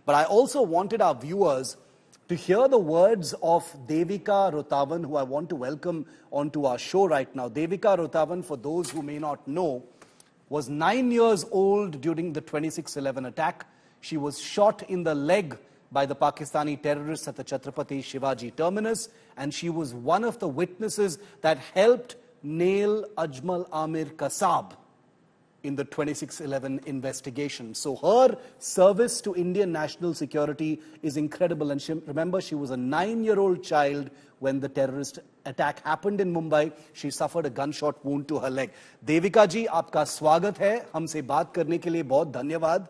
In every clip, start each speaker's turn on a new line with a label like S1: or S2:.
S1: But I also wanted our viewers to hear the words of Devika Rotavan, who I want to welcome onto our show right now. Devika Rotavan, for those who may not know, was 9 years old during the 26/11 attack. She was shot in the leg by the Pakistani terrorists at the Chhatrapati Shivaji terminus, and she was one of the witnesses that helped nail Ajmal Amir Kasab in the 26/11 investigation. So her service to Indian national security is incredible. And remember, she was a 9-year-old child when the terrorist attack happened in Mumbai. She suffered a gunshot wound to her leg. Devika जी, आपका स्वागत है, हमसे बात करने के लिए बहुत धन्यवाद।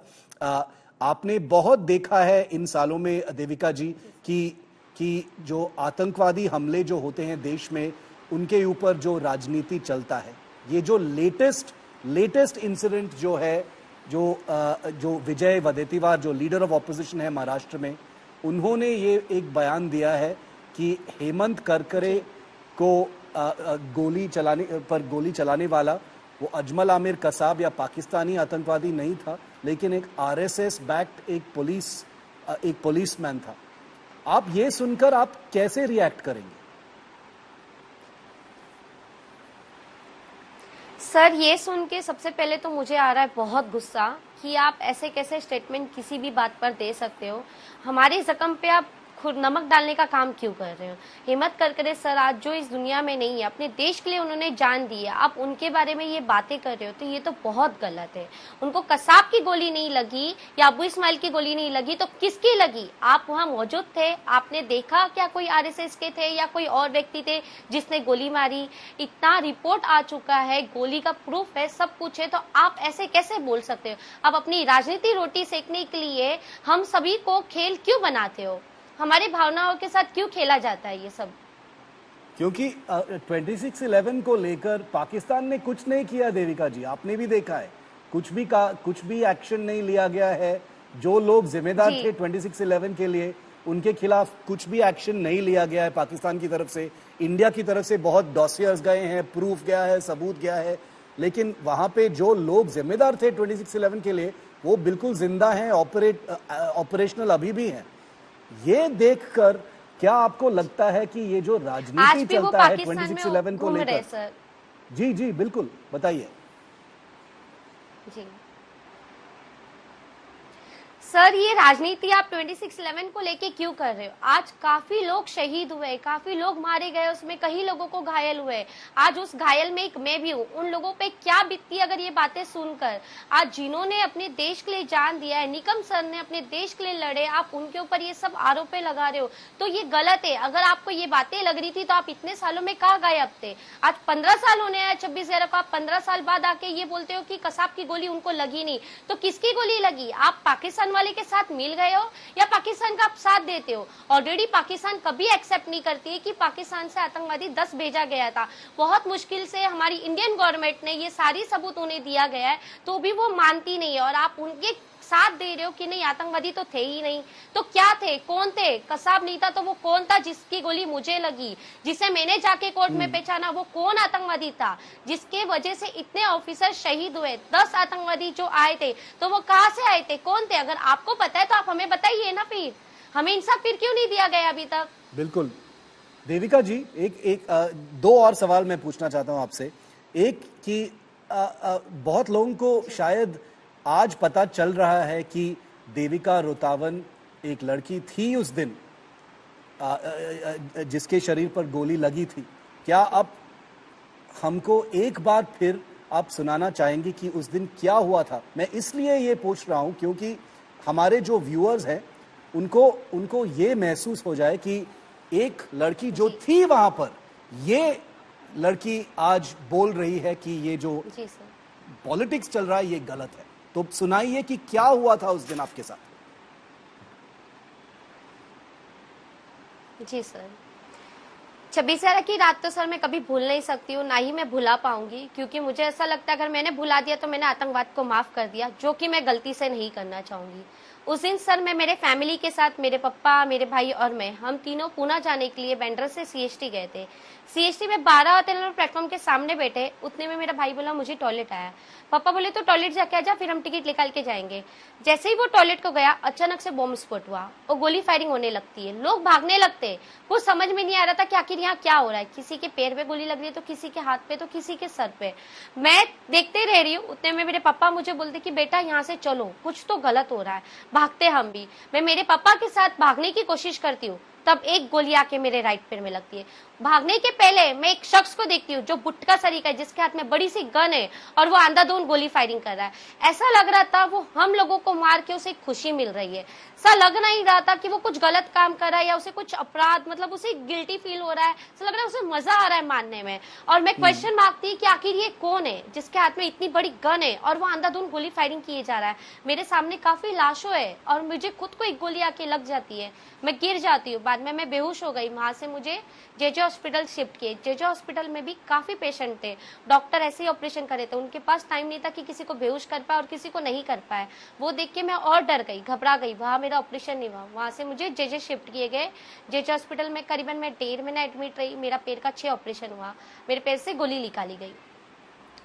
S1: आपने बहुत देखा है इन सालों में देविका जी कि जो आतंकवादी हमले जो होते हैं देश में, उनके ऊपर जो राजनीति चलता है, ये जो लेटेस्ट इंसिडेंट जो है, जो विजय वडेट्टीवार, जो लीडर ऑफ ऑपोजिशन है महाराष्ट्र में, उन्होंने ये एक बयान दिया है कि हेमंत करकरे को गोली चलाने वाला वो अजमल आमिर कसाब या पाकिस्तानी आतंकवादी नहीं था, लेकिन एक आरएसएस बैक्ड एक पुलिसमैन था। आप ये सुनकर आप कैसे रिएक्ट करेंगे?
S2: सर, ये सुन के सबसे पहले तो मुझे आ रहा है बहुत गुस्सा कि आप ऐसे कैसे स्टेटमेंट किसी भी बात पर दे सकते हो। हमारे जख्म पे आप खुद नमक डालने का काम क्यों कर रहे हो? हेमंत करकरे सर आज जो इस दुनिया में नहीं है, अपने देश के लिए उन्होंने जान दी है, आप उनके बारे में ये बातें कर रहे हो तो ये तो बहुत गलत है। उनको कसाब की गोली नहीं लगी या अबू इस्माइल की गोली नहीं लगी तो किसकी लगी? आप वहां मौजूद थे, आपने देखा क्या कोई आरएसएस के थे या कोई और व्यक्ति थे जिसने गोली मारी? इतना रिपोर्ट आ चुका है, गोली का प्रूफ है, सब कुछ है, तो आप ऐसे कैसे बोल सकते हो? आप अपनी राजनीति रोटी सेकने के लिए हम सभी को खेल क्यों बनाते हो? हमारी भावनाओं के साथ क्यों खेला जाता है ये सब?
S1: क्योंकि 26/11 को लेकर पाकिस्तान ने कुछ नहीं किया देविका जी, आपने भी देखा है, कुछ भी एक्शन नहीं लिया गया है। जो लोग जिम्मेदार थे 26/11 के लिए, उनके खिलाफ कुछ भी एक्शन नहीं लिया गया है पाकिस्तान की तरफ से। इंडिया की तरफ से बहुत डॉसियर्स गए हैं, प्रूफ गया है, सबूत गया है, लेकिन वहां पे जो लोग जिम्मेदार थे 26/11 के लिए, वो बिल्कुल जिंदा हैं, ऑपरेशनल अभी भी हैं। ये देखकर क्या आपको लगता है कि ये जो राजनीति चलता है 26/11 को लेकर? जी बिल्कुल, बताइए।
S2: जी सर, ये राजनीति आप 26/11 को लेके क्यों कर रहे हो? आज काफी लोग शहीद हुए, काफी लोग मारे गए, उसमें कई लोगों को घायल हुए। आज उस घायल में एक मैं भी हूँ। उन लोगों पे क्या बीतती अगर ये बातें सुनकर? आज जिन्होंने अपने देश के लिए जान दिया है, निकम सर ने अपने देश के लिए लड़े, आप उनके ऊपर ये सब आरोपें लगा रहे हो तो ये गलत है। अगर आपको ये बातें लग रही थी तो आप इतने सालों में कहाँ गायब थे? आज 15 साल होने आए 26/11 को, आप 15 साल बाद आके ये बोलते हो कि कसाब की गोली उनको लगी नहीं, तो किसकी गोली लगी? आप पाकिस्तान वाले के साथ मिल गए हो या पाकिस्तान का आप साथ देते हो? ऑलरेडी पाकिस्तान कभी एक्सेप्ट नहीं करती है कि पाकिस्तान से आतंकवादी 10 भेजा गया था। बहुत मुश्किल से हमारी इंडियन गवर्नमेंट ने ये सारी सबूत उन्हें दिया गया है, तो भी वो मानती नहीं है और आप उनके साथ दे रहे हो कि नहीं आतंकवादी तो थे ही नहीं। तो क्या थे? कौन थे? कसाब नहीं था तो वो कौन था जिसकी गोली मुझे लगी, जिसे मैंने जाके कोर्ट में पहचाना? वो कौन आतंकवादी था जिसके वजह से इतने ऑफिसर शहीद हुए? 10 आतंकवादी जो आए थे तो वो कहाँ से आए थे, कौन थे? अगर आपको पता है तो आप हमें बताइए ना, फिर हमें इंसाफ फिर क्यों नहीं दिया गया अभी तक?
S1: बिल्कुल देविका जी, दो और सवाल मैं पूछना चाहता हूं आपसे। एक कि बहुत लोगों को शायद आज पता चल रहा है कि देविका रोतावन एक लड़की थी उस दिन जिसके शरीर पर गोली लगी थी। क्या आप हमको एक बार फिर आप सुनाना चाहेंगे कि उस दिन क्या हुआ था? मैं इसलिए ये पूछ रहा हूं क्योंकि हमारे जो व्यूअर्स हैं उनको ये महसूस हो जाए कि एक लड़की जो थी वहां पर, ये लड़की आज बोल रही है कि ये जो पॉलिटिक्स चल रहा है ये गलत है। तो सुनाइए कि क्या हुआ था उस दिन आपके साथ।
S2: जी सर, 26/11 की रात तो सर मैं कभी भूल नहीं सकती हूँ, ना ही मैं भुला पाऊंगी, क्योंकि मुझे ऐसा लगता है अगर मैंने भुला दिया तो मैंने आतंकवाद को माफ कर दिया, जो कि मैं गलती से नहीं करना चाहूंगी। उस दिन सर मैं मेरे फैमिली के साथ, मेरे पापा, मेरे भाई और मैं, हम तीनों पूना जाने के लिए बैंड्रा से सीएसटी गए थे। सीएसटी में 12 नंबर प्लेटफॉर्म के सामने बैठे, उतने में मेरा भाई बोला मुझे टॉयलेट आया। पापा बोले तो टॉयलेट जाके आ जा, फिर हम टिकट निकाल के जाएंगे। जैसे ही वो टॉयलेट को गया, अचानक से बॉम्ब स्फोट हुआ और गोली फायरिंग होने लगती है। लोग भागने लगते, कुछ समझ में नहीं आ रहा था कि आखिर यहाँ क्या हो रहा है। किसी के पैर पे गोली लग रही है, तो किसी के हाथ पे, तो किसी के सर पे। मैं देखते रह रही हूँ। उतने में मेरे पापा मुझे बोलते कि बेटा यहाँ से चलो, कुछ तो गलत हो रहा है। भागते हम भी, मैं मेरे पापा के साथ भागने की कोशिश करती हूँ, तब एक गोली आके मेरे राइट पैर में लगती है। भागने के पहले मैं एक शख्स को देखती हूँ जो बुटका सरी का है, जिसके हाथ में बड़ी सी गन है और वो अंधाधुंध गोली फायरिंग कर रहा है। ऐसा लग रहा था वो हम लोगों को मार के उसे खुशी मिल रही है। ऐसा लग नहीं रहा था कि वो कुछ गलत काम कर रहा है या उसे कुछ अपराध, मतलब उसे गिल्टी फील हो रहा है। ऐसा लग रहा है उसे मजा आ रहा है मारने में। और मैं क्वेश्चन मार्क थी कि आखिर ये कौन है जिसके हाथ में इतनी बड़ी गन है और वो अंधाधुंध गोली फायरिंग किए जा रहा है। मेरे सामने काफी लाशों है और मुझे खुद को एक गोली आके लग जाती है, मैं गिर जाती हूँ। बाद में मैं बेहोश हो गई। वहां से मुझे जेजे हॉस्पिटल शिफ्ट किए। जेजे हॉस्पिटल में भी काफी पेशेंट थे। डॉक्टर ऐसे ही ऑपरेशन करे थे, उनके पास टाइम नहीं था कि किसी को बेहोश कर पाए और किसी को नहीं कर पाए। वो देख के मैं और डर गई, घबरा गई। वहां मेरा ऑपरेशन नहीं हुआ। वहां से मुझे जेजे शिफ्ट किए गए। जेजे हॉस्पिटल में करीबन मैं 1.5 महीना एडमिट रही। मेरा पैर का 6 ऑपरेशन हुआ। मेरे पैर से गोली निकाली गई।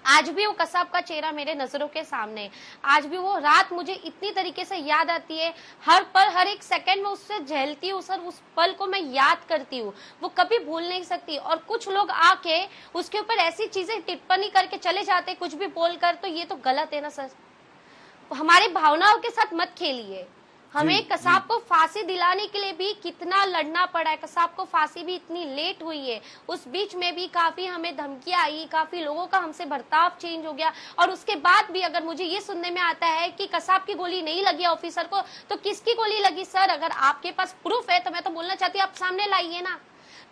S2: आज भी वो कसाब का चेहरा मेरे नजरों के सामने। आज भी वो रात मुझे इतनी तरीके से याद आती है। हर पल, हर एक सेकंड में उससे झेलती हूँ सर। उस पल को मैं याद करती हूँ, वो कभी भूल नहीं सकती। और कुछ लोग आके उसके ऊपर ऐसी चीजें टिप्पणी करके चले जाते, कुछ भी बोलकर, तो ये तो गलत है ना सर। हमारे भावनाओं के साथ मत खेलिए। हमें कसाब को फांसी दिलाने के लिए भी कितना लड़ना पड़ा है। कसाब को फांसी भी इतनी लेट हुई है। उस बीच में भी काफी हमें धमकियां आई, काफी लोगों का हमसे बर्ताव चेंज हो गया। और उसके बाद भी अगर मुझे ये सुनने में आता है कि कसाब की गोली नहीं लगी ऑफिसर को, तो किसकी गोली लगी सर? अगर आपके पास प्रूफ है तो मैं तो बोलना चाहती हूँ आप सामने लाइए ना।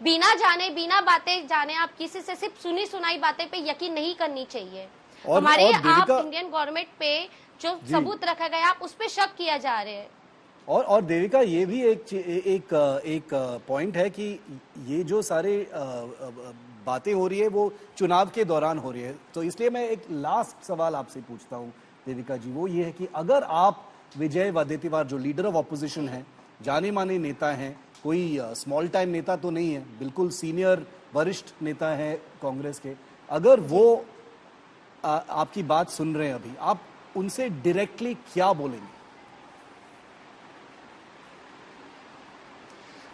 S2: बिना जाने, बिना बातें जाने आप किसी से सिर्फ सुनी सुनाई बातें पे यकीन नहीं करनी चाहिए। हमारे आप इंडियन गवर्नमेंट पे जो सबूत रखा गया, आप उस पर शक किया जा रहे हैं।
S1: और देविका, ये भी एक पॉइंट है कि ये जो सारे बातें हो रही है वो चुनाव के दौरान हो रही है। तो इसलिए मैं एक लास्ट सवाल आपसे पूछता हूँ देविका जी, वो ये है कि अगर आप विजय वडेट्टीवार जो लीडर ऑफ ऑपोजिशन है, जाने माने नेता हैं, कोई स्मॉल टाइम नेता तो नहीं है, बिल्कुल सीनियर वरिष्ठ नेता है कांग्रेस के, अगर वो आपकी बात सुन रहे हैं अभी, आप उनसे डायरेक्टली क्या बोलेंगे?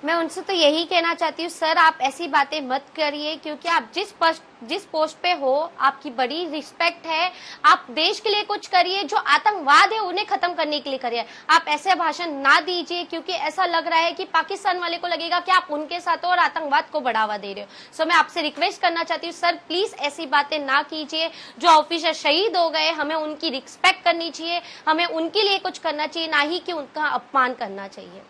S2: मैं उनसे तो यही कहना चाहती हूँ सर, आप ऐसी बातें मत करिए, क्योंकि आप जिस पोस्ट पे हो आपकी बड़ी रिस्पेक्ट है। आप देश के लिए कुछ करिए, जो आतंकवाद है उन्हें खत्म करने के लिए करिए। आप ऐसे भाषण ना दीजिए, क्योंकि ऐसा लग रहा है कि पाकिस्तान वाले को लगेगा कि आप उनके साथ हो और आतंकवाद को बढ़ावा दे रहे हो। सो मैं आपसे रिक्वेस्ट करना चाहती हूँ सर, प्लीज ऐसी बातें ना कीजिए। जो ऑफिसर शहीद हो गए, हमें उनकी रिस्पेक्ट करनी चाहिए, हमें उनके लिए कुछ करना चाहिए, ना ही कि उनका अपमान करना चाहिए।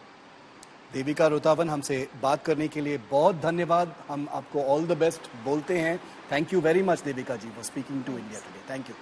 S1: देविका रोतावन, हमसे बात करने के लिए बहुत धन्यवाद। हम आपको ऑल द बेस्ट बोलते हैं। Thank you very much Devika ji for speaking to India Today. Thank you.